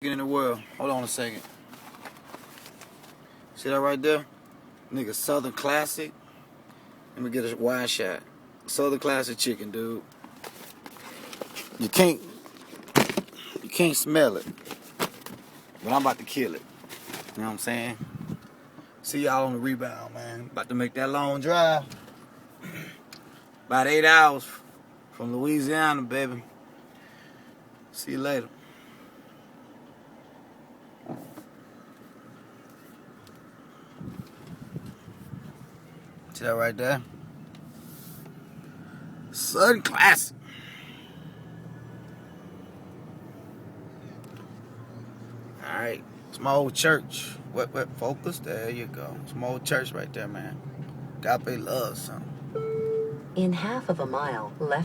In the world. Hold on a second. See that right there? Nigga, Southern Classic. Let me get a wide shot. Southern Classic chicken, dude. You can't smell it. But I'm about to kill it. You know what I'm saying? See y'all on the rebound, man. About to make that long drive. About 8 hours from Louisiana, baby. See you later. See that right there? Southern Classic. Alright. It's my old church. What focus? There you go. It's my old church right there, man. Agape love, son. In half of a mile, left.